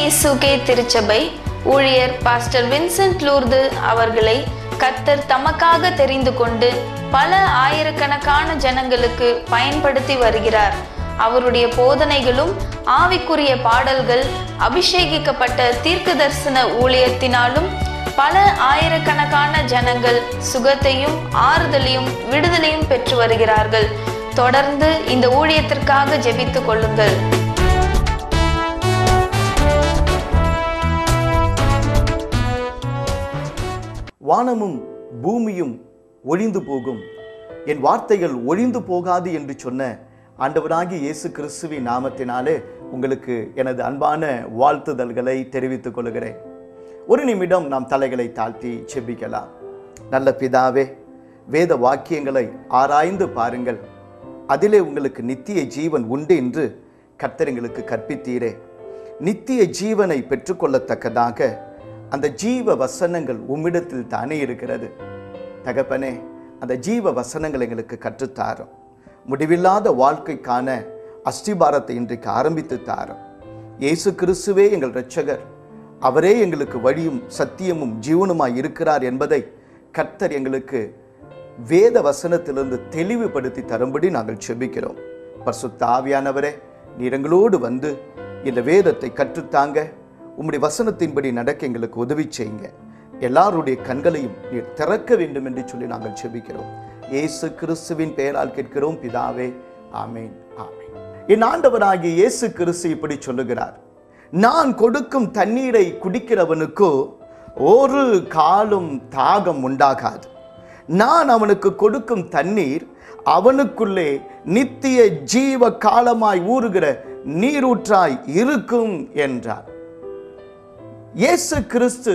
இயேசுகே திருச்சபை ஊழியர் pastor Vincent Lourdes அவர்களை கர்த்தர் தமக்காக தெரிந்து கொண்டு பல ஆயிரக்கணக்கான ஜனங்களுக்கு பயன்படுத்தி வருகிறார். அவருடைய போதனைகளும் ஆவிக்குரிய பாடல்கள் அபிஷேகிக்கப்பட்ட தீர்க்கதரிசன ஊழியத்தினாலும் பல ஆயிரக்கணக்கான ஜனங்கள் சுகத்தையும் ஆறுதலையும் விடுதலையும் பெற்று வருகிறார்கள். தொடர்ந்து இந்த ஊழியத்திற்காக ஜெபித்துக் கொள்ளுங்கள். வானமும் பூமியும் ஒழிந்து போகும், என் வார்த்தைகள் ஒழிந்து போகாது என்று சொன்ன ஆண்டவராகிய இயேசு கிறிஸ்துவின் நாமத்தினாலே உங்களுக்கு எனது அன்பான வாழ்த்துதல்களை தெரிவித்துக் கொள்கிறேன். ஒரு நிமிடம் நாம் தலைகளை தாழ்த்தி செபிக்கலாம். நல்ல பிதாவே, வேத வாக்கியங்களை ஆராய்ந்து பாருங்கள், அதிலே உங்களுக்கு நித்திய ஜீவன் உண்டு என்று கர்த்தர் எங்களுக்கு கற்பித்தீரே. நித்திய ஜீவனை பெற்றுக்கொள்ளத்தக்கதாக அந்த ஜீவ வசனங்கள் உம்மிடத்தில் தானே இருக்கிறது. தகப்பனே, அந்த ஜீவ வசனங்கள் எங்களுக்கு கற்றுத்தாரும். முடிவில்லாத வாழ்க்கைக்கான அஸ்திபாரத்தை இன்றைக்கு ஆரம்பித்து தாரும். இயேசு கிறிஸ்துவே எங்கள் இரட்சகர், அவரே எங்களுக்கு வழியும் சத்தியமும் ஜீவனுமாய் இருக்கிறார் என்பதை கர்த்தர் எங்களுக்கு வேத வசனத்திலிருந்து தெளிவுபடுத்தி தரும்படி நாங்கள் செபிக்கிறோம். பரிசுத்த ஆவியானவரே, நீர் எங்களோடு வந்து இந்த வேதத்தை கற்றுத்தாங்க, உம்முடைய வசனத்தின்படி நடக்க எங்களுக்கு உதவி செய்யுங்க. எல்லாருடைய கண்களையும் நீர் திறக்க வேண்டும் என்று சொல்லி நாங்கள் செபிக்கிறோம். இயேசு கிறிஸ்துவின் பெயரால் கேட்கிறோம் பிதாவே, ஆமேன், ஆமேன். என் ஆண்டவராகிய இயேசு கிறிஸ்து இப்படி சொல்லுகிறார், நான் கொடுக்கும் தண்ணீரை குடிக்கிறவனுக்கோ ஒரு காலும் தாகம் உண்டாகாது. நான் அவனுக்கு கொடுக்கும் தண்ணீர் அவனுக்குள்ளே நித்திய ஜீவ காலமாய் ஊறுகிற நீரூற்றாய் இருக்கும் என்றார். இயேசு கிறிஸ்து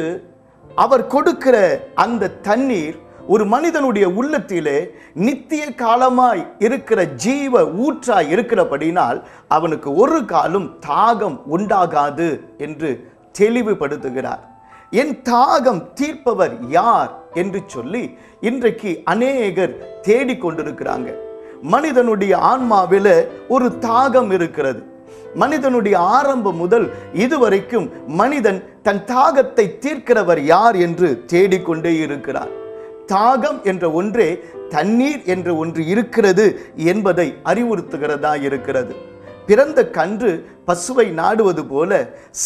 அவர் கொடுக்கிற அந்த தண்ணீர் ஒரு மனிதனுடைய உள்ளத்திலே நித்திய காலமாய் இருக்கிற ஜீவ ஊற்றாய் இருக்கிறபடினால் அவனுக்கு ஒரு காலம் தாகம் உண்டாகாது என்று தெளிவுபடுத்துகிறார். என் தாகம் தீர்ப்பவர் யார் என்று சொல்லி இன்றைக்கு அநேகர் தேடிக்கொண்டிருக்கிறாங்க. மனிதனுடைய ஆன்மாவில ஒரு தாகம் இருக்கிறது. மனிதனுடைய ஆரம்பம் முதல் இதுவரைக்கும் மனிதன் தன் தாகத்தை தீர்க்கிறவர் யார் என்று தேடிக்கொண்டே இருக்கிறார். தாகம் என்ற ஒன்றே தண்ணீர் என்ற ஒன்று இருக்கிறது என்பதை அறிவுறுத்துகிறதா இருக்கிறது. பிறந்த கன்று பசுவை நாடுவது போல,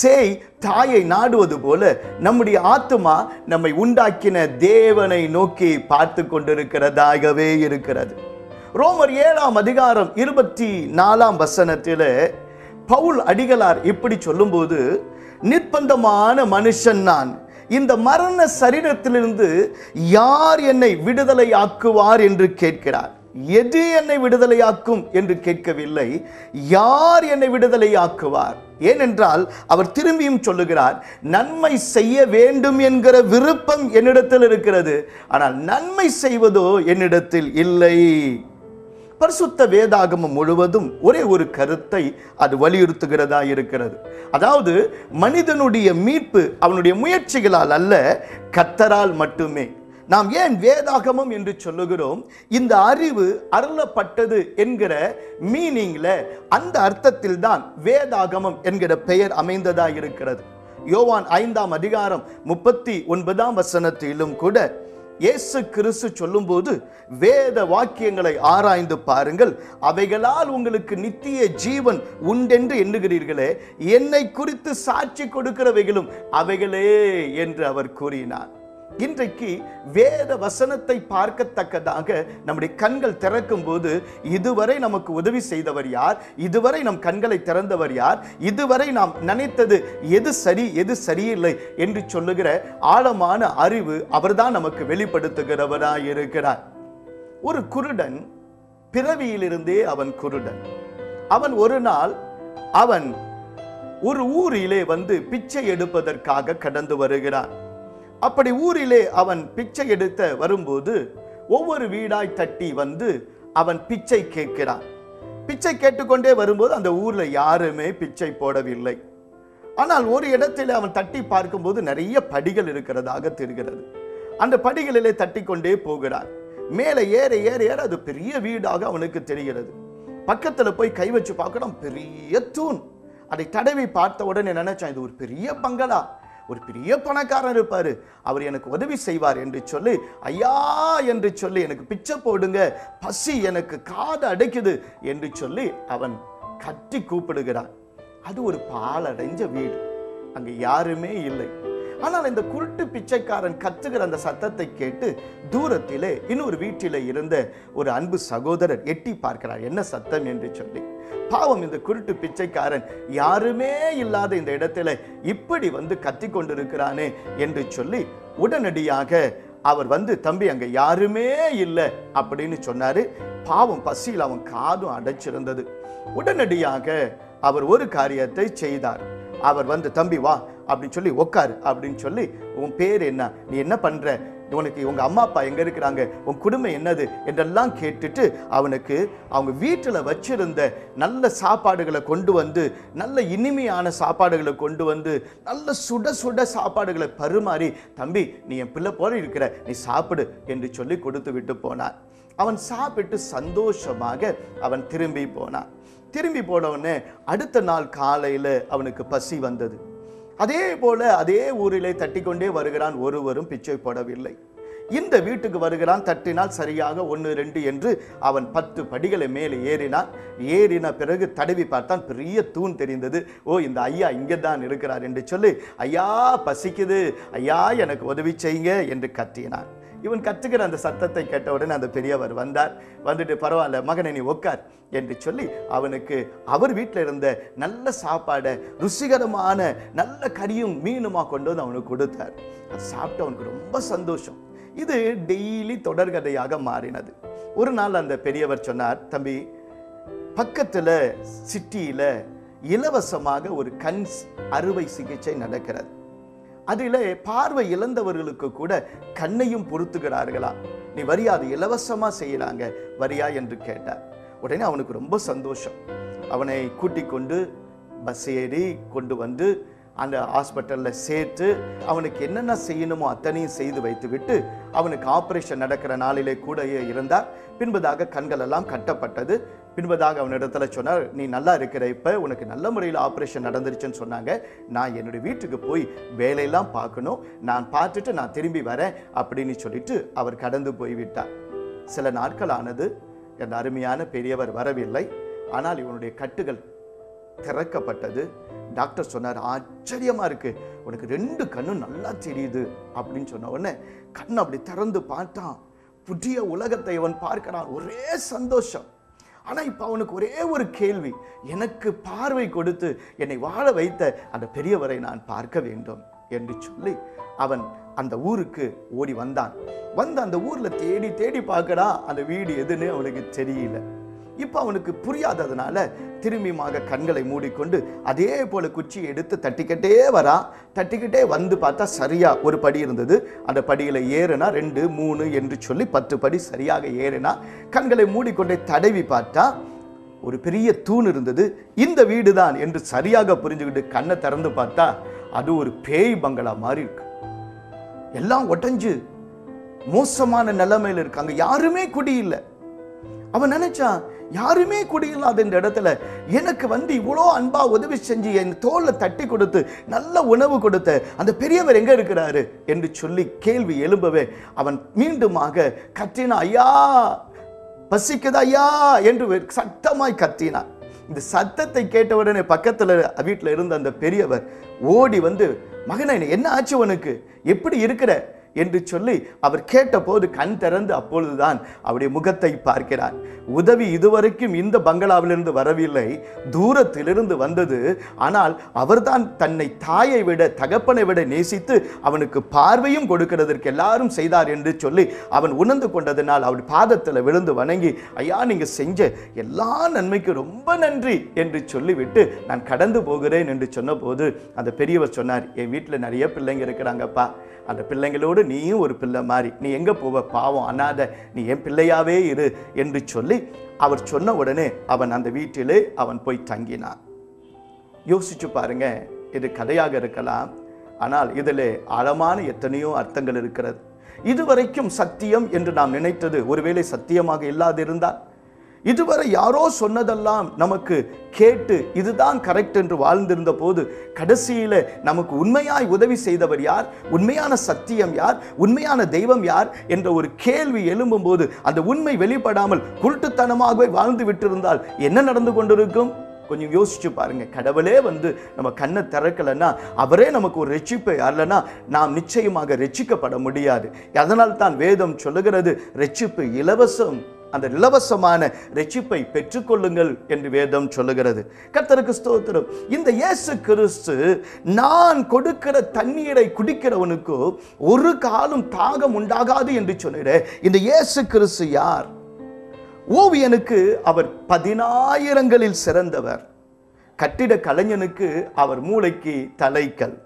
சேய் தாயை நாடுவது போல நம்முடைய ஆத்துமா நம்மை உண்டாக்கின தேவனை நோக்கி பார்த்து கொண்டிருக்கிறதாகவே இருக்கிறது. ரோமர் 7ஆம் அதிகாரம் 24ஆம் வசனத்திலே பவுல் அடிகளார் இப்படி சொல்லும்போது, நிர்பந்தமான மனுஷன் நான், இந்த மரண சரீரத்திலிருந்து யார் என்னை விடுதலை ஆக்குவார் என்று கேட்கிறார். எது என்னை விடுதலையாக்கும் என்று கேட்கவில்லை, யார் என்னை விடுதலை ஆக்குவார். ஏனென்றால் அவர் திரும்பியும் சொல்லுகிறார், நன்மை செய்ய வேண்டும் என்கிற விருப்பம் என்னிடத்தில் இருக்கிறது, ஆனால் நன்மை செய்வதோ என்னிடத்தில் இல்லை. பரிசுத்த வேதாகமம் முழுவதும் ஒரே ஒரு கருத்தை அது வலியுறுத்துகிறதா இருக்கிறது. அதாவது மனிதனுடைய மீட்பு அவனுடைய முயற்சிகளால் அல்ல, கர்த்தரால் மட்டுமே. நாம் ஏன் வேதாகமம் என்று சொல்லுகிறோம்? இந்த அறிவு அருளப்பட்டது என்கிற மீனிங்ல, அந்த அர்த்தத்தில் தான் வேதாகமம் என்கிற பெயர் அமைந்ததா இருக்கிறது. யோவான் 5ஆம் அதிகாரம் 39ஆம் வசனத்திலும் கூட இயேசு கிறிஸ்து சொல்லும்போது, வேத வாக்கியங்களை ஆராய்ந்து பாருங்கள், அவைகளால் உங்களுக்கு நித்திய ஜீவன் உண்டென்று எண்ணுகிறீர்களே, என்னை குறித்து சாட்சி கொடுக்கிறவைகளும் அவைகளே என்று அவர் கூறினார். இன்றைக்கு வேத வசனத்தை பார்க்கத்தக்கதாக நம்முடைய கண்கள் திறக்கும் போது, இதுவரை நமக்கு உதவி செய்தவர் யார், இதுவரை நம் கண்களை திறந்தவர் யார், இதுவரை நாம் நினைத்தது எது சரி எது சரியில்லை என்று சொல்லுகிற ஆழமான அறிவு அவர்தான் நமக்கு வெளிப்படுத்துகிறவராய் இருக்கிறார். ஒரு குருடன், பிறவியிலிருந்தே அவன் குருடன். அவன் ஒரு நாள் அவன் ஒரு ஊரிலே வந்து பிச்சை எடுப்பதற்காக கடந்து வருகிறான். அப்படி ஊரிலே அவன் பிச்சை எடுத்த வரும்போது ஒவ்வொரு வீடாய் தட்டி வந்து அவன் பிச்சை கேட்கிறான். பிச்சை கேட்டுக்கொண்டே வரும்போது அந்த ஊர்ல யாருமே பிச்சை போடவில்லை. ஆனால் ஒரு இடத்தில் அவன் தட்டி பார்க்கும்போது நிறைய படிகள் இருக்கிறதாக தெரிகிறது. அந்த படிகளிலே தட்டி கொண்டே போகிறான். மேலே ஏற ஏற ஏற அது பெரிய வீடாக அவனுக்கு தெரிகிறது. பக்கத்துல போய் கை வச்சு பார்க்கணும், பெரிய தூண். அதை தடவி பார்த்த உடனே நினைச்சான், இது ஒரு பெரிய பங்களா, ஒரு பெரிய பணக்காரர் இருப்பாரு, அவர் எனக்கு உதவி செய்வார் என்று சொல்லி, ஐயா என்று சொல்லி எனக்கு பிச்சை போடுங்க, பசி எனக்கு காது அடைக்குது என்று சொல்லி அவன் கட்டி கூப்பிடுகிறான். அது ஒரு பாழடைஞ்ச வீடு, அங்க யாருமே இல்லை. ஆனால் இந்த குருட்டு பிச்சைக்காரன் கத்துகிற அந்த சத்தத்தை கேட்டு தூரத்திலே இன்னொரு வீட்டிலே இருந்த ஒரு அன்பு சகோதரர் எட்டி பார்க்கிறார், என்ன சத்தம் என்று சொல்லி. பாவம், இந்த குருட்டு பிச்சைக்காரன் யாருமே இல்லாத இந்த இடத்துல இப்படி வந்து கத்தி கொண்டிருக்கிறானே என்று சொல்லி உடனடியாக அவர் வந்து, தம்பி அங்க யாருமே இல்லை அப்படின்னு சொன்னாரு. பாவம், பசியில் அவன் காதும் அடைச்சிருந்தது. உடனடியாக அவர் ஒரு காரியத்தை செய்தார். அவர் வந்து, தம்பி வா அப்படின்னு சொல்லி, உட்காரு அப்படின்னு சொல்லி, உன் பேர் என்ன, நீ என்ன பண்ற, உனக்கு உங்க அம்மா அப்பா எங்க இருக்கிறாங்க, உன் குடும்பம் என்னது என்றெல்லாம் கேட்டுட்டு அவனுக்கு அவங்க வீட்டில் வச்சிருந்த நல்ல சாப்பாடுகளை கொண்டு வந்து, நல்ல இனிமையான சாப்பாடுகளை கொண்டு வந்து, நல்ல சுட சுட சாப்பாடுகளை பரிமாறி, தம்பி நீ என் பிள்ளை போல இருக்கிற, நீ சாப்பிடு என்று சொல்லி கொடுத்து விட்டு போனான். அவன் சாப்பிட்டு சந்தோஷமாக அவன் திரும்பி போனான். திரும்பி போனவனே அடுத்த நாள் காலையில் அவனுக்கு பசி வந்தது. அதே போல அதே ஊரிலே தட்டிக்கொண்டே வருகிறான், ஒருவரும் பிச்சை போடவில்லை. இந்த வீட்டுக்கு வருகிறான், தட்டினால் சரியாக 1 2 என்று அவன் 10 படிகளை மேலே ஏறினான். ஏறின பிறகு தடவி பார்த்தான், பெரிய தூண் தெரிந்தது. ஓ, இந்த ஐயா இங்கே தான் இருக்கிறார் என்று சொல்லி, ஐயா பசிக்குது, ஐயா எனக்கு உதவி செய்யுங்க என்று கத்தினான். இவன் கத்துக்கிற அந்த சத்தத்தை கேட்டவுடன் அந்த பெரியவர் வந்தார். வந்துட்டு, பரவாயில்ல மகனை நீ உட்கார் என்று சொல்லி அவனுக்கு அவர் வீட்டில் இருந்த நல்ல சாப்பாடை, ருசிகரமான நல்ல கறியும் மீனுமா கொண்டு வந்து அவனுக்கு கொடுத்தார். அது சாப்பிட்டு அவனுக்கு ரொம்ப சந்தோஷம். இது டெய்லி தொடர்கதையாக மாறினது. ஒரு நாள் அந்த பெரியவர் சொன்னார், தம்பி பக்கத்தில் சிட்டியில் இலவசமாக ஒரு கண் அறுவை சிகிச்சை நடக்கிறது. அதில் பார்வை இழந்தவர்களுக்கு கூட கண்ணையும் பொருத்துகிறார்களா, நீ வரியா, அது இலவசமாக செய்யறாங்க, வரியா என்று கேட்டார். உடனே அவனுக்கு ரொம்ப சந்தோஷம். அவனை கூட்டிக் கொண்டு பஸ் ஏறி கொண்டு வந்து அந்த ஹாஸ்பிட்டலில் சேர்த்து அவனுக்கு என்னென்ன செய்யணுமோ அத்தனையும் செய்து வைத்து விட்டு அவனுக்கு ஆப்ரேஷன் நடக்கிற நாளிலே கூட இருந்தார். பின்பதாக கண்கள் எல்லாம் கட்டப்பட்டது. பின்பதாக அவனிடத்துல சொன்னார், நீ நல்லா இருக்கிற, இப்போ உனக்கு நல்ல முறையில் ஆப்ரேஷன் நடந்துருச்சுன்னு சொன்னாங்க, நான் என்னுடைய வீட்டுக்கு போய் வேலையெல்லாம் பார்க்கணும், நான் பார்த்துட்டு நான் திரும்பி வரேன் அப்படின்னு சொல்லிட்டு அவர் கடந்து போய்விட்டார். சில நாட்கள் ஆனது, அந்த அருமையான பெரியவர் வரவில்லை. ஆனால் இவனுடைய கட்டுகள் திறக்கப்பட்டது. டாக்டர் சொன்னார், ஆச்சரியமா இருக்கு, உனக்கு 2 கண்ணும் நல்லா தெரியுது அப்படின்னு சொன்ன உடனே கண் அப்படி திறந்து பார்த்தான். புதிய உலகத்தை அவன் பார்க்கிறான், ஒரே சந்தோஷம். ஆனா இப்ப அவனுக்கு ஒரே ஒரு கேள்வி, எனக்கு பார்வை கொடுத்து என்னை வாழ வைத்த அந்த பெரியவரை நான் பார்க்க வேண்டும் என்று சொல்லி அவன் அந்த ஊருக்கு ஓடி வந்தான். வந்து அந்த ஊர்ல தேடி தேடி பார்க்கறான், அந்த வீடு எதுன்னு அவனுக்கு தெரியல. இப்ப அவனுக்கு புரியாததுனால திரும்பியுமாக கண்களை மூடிக்கொண்டு அதே போல குச்சியை எடுத்து தட்டிக்கிட்டே வரான். தட்டிக்கிட்டே வந்து பார்த்தா சரியா ஒரு படி இருந்தது. அந்த படியில ஏறினா 2 3 என்று சொல்லி 10 படி சரியாக ஏறினா. கண்களை மூடிக்கொண்டே தடவி பார்த்தா ஒரு பெரிய தூண் இருந்தது. இந்த வீடு தான் என்று சரியாக புரிஞ்சுக்கிட்டு கண்ணை திறந்து பார்த்தா அது ஒரு பேய் பங்களா மாதிரி இருக்கு. எல்லாம் உடைஞ்சு மோசமான நிலைமையில இருக்காங்க, யாருமே குடியில்லை. அவன் நினைச்சான், யாருமே குடியில்லாத இந்த இடத்துல எனக்கு வந்து இவ்வளோ அன்பா உதவி செஞ்சு என் தோல்ல தட்டி கொடுத்து நல்ல உணவு கொடுத்த அந்த பெரியவர் எங்க இருக்கிறாரு என்று சொல்லி கேள்வி எழும்பவே அவன் மீண்டுமாக கத்தினான், ஐயா பசிக்குதா ஐயா என்று சத்தமாய் கத்தினான். இந்த சத்தத்தை கேட்டவுடனே பக்கத்துல வீட்டில் இருந்த அந்த பெரியவர் ஓடி வந்து, மகனே என்ன ஆச்சு உனக்கு, எப்படி இருக்கிற என்று சொல்லி அவர் கேட்டபோது கண் திறந்து அப்பொழுதுதான் அவருடைய முகத்தை பார்க்கிறார். உதவி இதுவரைக்கும் இந்த பங்களாவிலிருந்து வரவில்லை, தூரத்திலிருந்து வந்தது. ஆனால் அவர்தான் தன்னை தாயை விட தகப்பனை விட நேசித்து அவனுக்கு பார்வையும் கொடுக்கிறதற்கு எல்லாரும் செய்தார் என்று சொல்லி அவன் உணர்ந்து கொண்டதனால் அவர் பாதத்தில் விழுந்து வணங்கி, ஐயா நீங்க செஞ்ச எல்லா நன்மைக்கு ரொம்ப நன்றி என்று சொல்லிவிட்டு நான் கடந்து போகிறேன் என்று சொன்ன போது அந்த பெரியவர் சொன்னார், என் வீட்டில் நிறைய பிள்ளைங்க இருக்கிறாங்கப்பா, அந்த பிள்ளைங்களோடு நீயும் ஒரு பிள்ளை மாதிரி, நீ எங்க போவ, பாவம் அனாதை, நீ என் பிள்ளையாவே இரு என்று சொல்லி அவர் சொன்ன உடனே அவன் அந்த வீட்டிலே அவன் போய் தங்கினான். யோசிச்சு பாருங்க, இது கதையாக இருக்கலாம், ஆனால் இதிலே ஆழமான எத்தனையோ அர்த்தங்கள் இருக்கிறது. இதுவரைக்கும் சத்தியம் என்று நாம் நினைத்தது ஒருவேளை சத்தியமாக இல்லாதிருந்தால், இதுவரை யாரோ சொன்னதெல்லாம் நமக்கு கேட்டு இதுதான் கரெக்ட் என்று வாழ்ந்திருந்த போது கடைசியில நமக்கு உண்மையாய் உதவி செய்தவர் யார், உண்மையான சத்தியம் யார், உண்மையான தெய்வம் யார் என்ற ஒரு கேள்வி எழும்பும் போது அந்த உண்மை வெளிப்படாமல் குருட்டுத்தனமாகவே வாழ்ந்து விட்டிருந்தால் என்ன நடந்து கொண்டிருக்கும்? கொஞ்சம் யோசிச்சு பாருங்க. கடவுளே நம்ம கண்ணை திறக்கலைன்னா, அவரே நமக்கு ஒரு ரட்சிப்பை அல்லனா நாம் நிச்சயமாக ரட்சிக்கப்பட முடியாது. அதனால் தான் வேதம் சொல்லுகிறது, ரட்சிப்பு இலவசம், அந்த இலவசமான ரட்சிப்பை பெற்றுக்கொள்ளுங்கள் என்று வேதம் சொல்லுகிறது. கர்த்தருக்கு ஸ்தோத்திரம். இந்த இயேசு கிறிஸ்து, நான் கொடுக்கிற தண்ணீரை குடிக்கிறவனுக்கு ஒரு காலம் தாகம் உண்டாகாது என்று சொன்னிட, இந்த இயேசு கிறிஸ்து யார்? ஓவியனுக்கு அவர் 10,000களில் சிறந்தவர். கட்டிட கலைஞனுக்கு அவர் மூளைக்கு தலைக்கல்.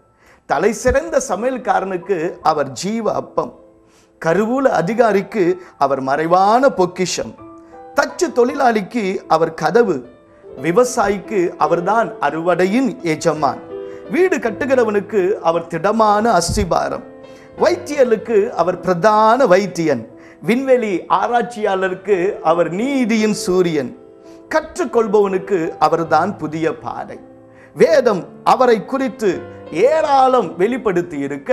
தலை சிறந்த சமையல்காரனுக்கு அவர் ஜீவ அப்பம். கருவூல அதிகாரிக்கு அவர் மறைவான பொக்கிஷம். தச்சு தொழிலாளிக்கு அவர் கதவு. விவசாயிக்கு அவர்தான் அறுவடையின் எஜமான். வீடு கட்டுகிறவனுக்கு அவர் திடமான அஸ்திபாரம். வைத்தியலுக்கு அவர் பிரதான வைத்தியன். விண்வெளி ஆராய்ச்சியாளருக்கு அவர் நீதியின் சூரியன். கற்றுக்கொள்பவனுக்கு அவர்தான் புதிய பாதை. வேதம் அவரை குறித்து ஏராளம் வெளிப்படுத்தி இருக்க,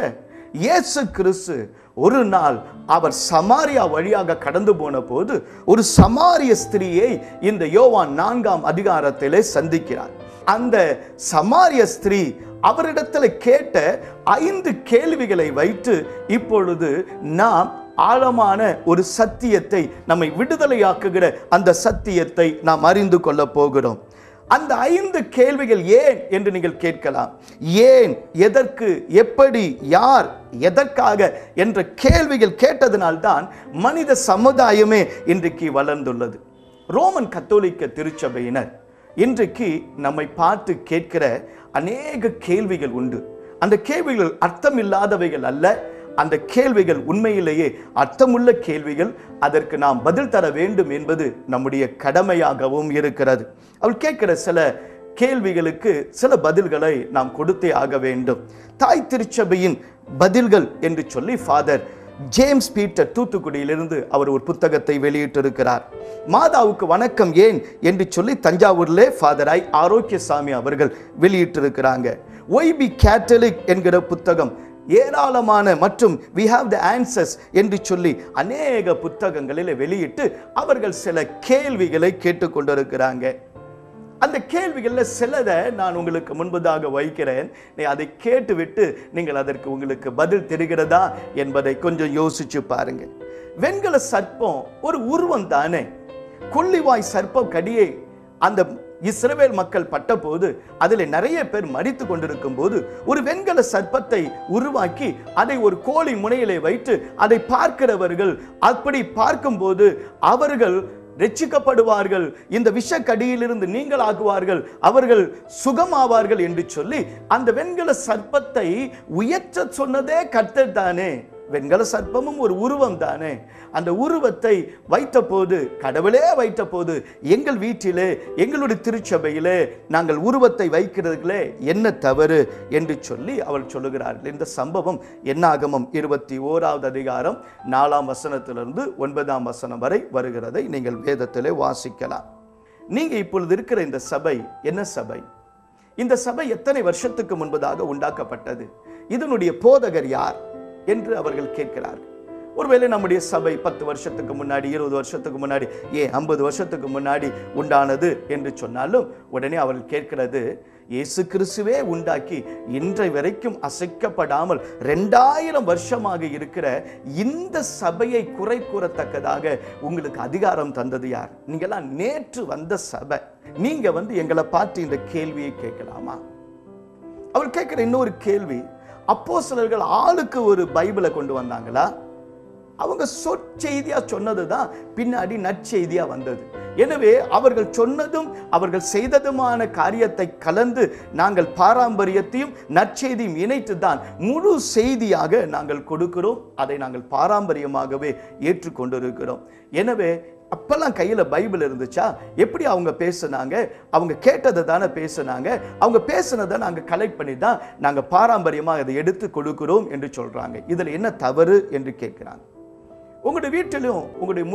இயேசு கிறிஸ்து ஒரு நாள் அவர் சமாரியா வழியாக கடந்து போன போது ஒரு சமாரிய ஸ்திரியை இந்த யோவான் 4ஆம் அதிகாரத்திலே சந்திக்கிறார். அந்த சமாரிய ஸ்திரீ அவரிடத்தில் கேட்ட 5 கேள்விகளை வைத்து இப்பொழுது நாம் ஆழமான ஒரு சத்தியத்தை, நம்மை விடுதலையாக்குகிற அந்த சத்தியத்தை நாம் அறிந்து கொள்ள போகிறோம். அந்த 5 கேள்விகள் ஏன் என்று நீங்கள் கேட்கலாம். ஏன், எதற்கு, எப்படி, யார், எதற்காக என்ற கேள்விகள் கேட்டதனால்தான் மனித சமுதாயமே இன்றைக்கு வளர்ந்துள்ளது. ரோமன் கத்தோலிக்க திருச்சபையினர் இன்றைக்கு நம்மை பார்த்து கேட்கிற அநேக கேள்விகள் உண்டு. அந்த கேள்விகள் அர்த்தமில்லாதவைகள் அல்ல. அந்த கேள்விகள் உண்மையிலேயே அர்த்தமுள்ள கேள்விகள். அதற்கு நாம் பதில் தர வேண்டும் என்பது நம்முடைய கடமையாகவும் இருக்கிறது. அவள் கேட்கிற சில கேள்விகளுக்கு சில பதில்களை நாம் கொடுத்தே ஆக வேண்டும். தாய் திருச்சபையின் பதில்கள் என்று சொல்லி ஃபாதர் ஜேம்ஸ் பீட்டர் தூத்துக்குடியிலிருந்து அவர் ஒரு புத்தகத்தை வெளியிட்டிருக்கிறார். மாதாவுக்கு வணக்கம் ஏன் என்று சொல்லி தஞ்சாவூர்லே ஃபாதராய் ஆரோக்கியசாமி அவர்கள் வெளியிட்டிருக்கிறாங்க. ஒய் பி கேத்தலிக் என்கிற புத்தகம் ஏராளமான மற்றும் we have the answers என்று சொல்லி அநேக புத்தகங்களில் வெளியிட்டு அவர்கள் சில கேள்விகளை கேட்டுக்கொண்டிருக்கிறாங்க. அந்த கேள்விகளில் சிலதை நான் உங்களுக்கு முன்பதாக வைக்கிறேன். அதை கேட்டுவிட்டு நீங்கள் அதற்கு உங்களுக்கு பதில் தெரிகிறதா என்பதை கொஞ்சம் யோசிச்சு பாருங்க. வெண்கல சர்ப்பம் ஒரு உருவம் தானே. கொள்ளிவாய் சர்ப்பம் கடியை அந்த இஸ்ரவேல் மக்கள் பட்ட போது அதில் நிறைய பேர் மரித்து கொண்டிருக்கும் போது ஒரு வெண்கல சர்ப்பத்தை உருவாக்கி அதை ஒரு கோழி முனையிலே வைத்து அதை பார்க்கிறவர்கள் அப்படி பார்க்கும்போது அவர்கள் ரட்சிக்கப்படுவார்கள், இந்த விஷக்கடியிலிருந்து நீங்கள் ஆகுவார்கள், அவர்கள் சுகமாவார்கள் என்று சொல்லி அந்த வெண்கல சர்ப்பத்தை உயர்த்த சொன்னதே கர்த்தர் தானே. வெண்கல சர்ப்பமும் ஒரு உருவம் தானே. அந்த உருவத்தை வைத்த போது, கடவுளே வைத்த போது, எங்கள் வீட்டிலே எங்களுடைய திருச்சபையிலே நாங்கள் உருவத்தை வைக்கிறதுகளே என்ன தவறு என்று சொல்லி அவள் சொல்லுகிறார்கள். இந்த சம்பவம் என்னாகமம் 21ஆவது அதிகாரம் 4ஆம் வசனத்திலிருந்து 9ஆம் வசனம் வரை வருகிறதை நீங்கள் வேதத்திலே வாசிக்கலாம். நீங்க இப்பொழுது இருக்கிற இந்த சபை என்ன சபை? இந்த சபை எத்தனை வருஷத்துக்கு முன்பதாக உண்டாக்கப்பட்டது? இதனுடைய போதகர் யார் என்று அவர்கள் கேட்கிறார்கள். ஒருவேளை நம்முடைய சபை 10 வருஷத்துக்கு முன்னாடி, 20 வருஷத்துக்கு முன்னாடி, 50 வருஷத்துக்கு முன்னாடி உண்டானது என்று சொன்னாலும் உடனே அவர்கள் கேட்கிறது, இயேசு கிறிஸ்துவே உண்டாக்கி இன்றை வரைக்கும் அசைக்கப்படாமல் 2000 வருஷமாக இருக்கிற இந்த சபையை குறை கூறத்தக்கதாக உங்களுக்கு அதிகாரம் தந்தது யார்? நீங்கெல்லாம் நேற்று வந்த சபை. நீங்க எங்களை பார்த்து இந்த கேள்வியை கேட்கலாமா? அவள் கேட்கிற இன்னொரு கேள்வி, அப்போஸ்தலர்கள் ஆளுக்கு ஒரு பைபிளை கொண்டு வந்தாங்களா? அவங்க சொற்செய்தியா சொன்னதுதான் பின்னாடி நற்செய்தியா வந்தது. எனவே அவர்கள் சொன்னதும் அவர்கள் செய்ததுமான காரியத்தை கலந்து நாங்கள் பாரம்பரியத்தையும் நற்செய்தியும் இணைத்து தான் முழு செய்தியாக நாங்கள் கொடுக்கிறோம். அதை நாங்கள் பாரம்பரியமாகவே ஏற்றுக்கொண்டிருக்கிறோம். எனவே அப்பெல்லாம் கையில பைபிள் இருந்துச்சா? எப்படி அவங்க பேசுனாங்க? அவங்க கேட்டதை தானே பேசுனாங்க. அவங்க பேசுனதை நாங்க கலெக்ட் பண்ணி தான் நாங்க பாரம்பரியமாக அதை எடுத்து கொடுக்கிறோம் என்று சொல்றாங்க. இதுல என்ன தவறு என்று கேட்கிறாங்க. உங்களுடைய வீட்டிலும் உங்களுடைய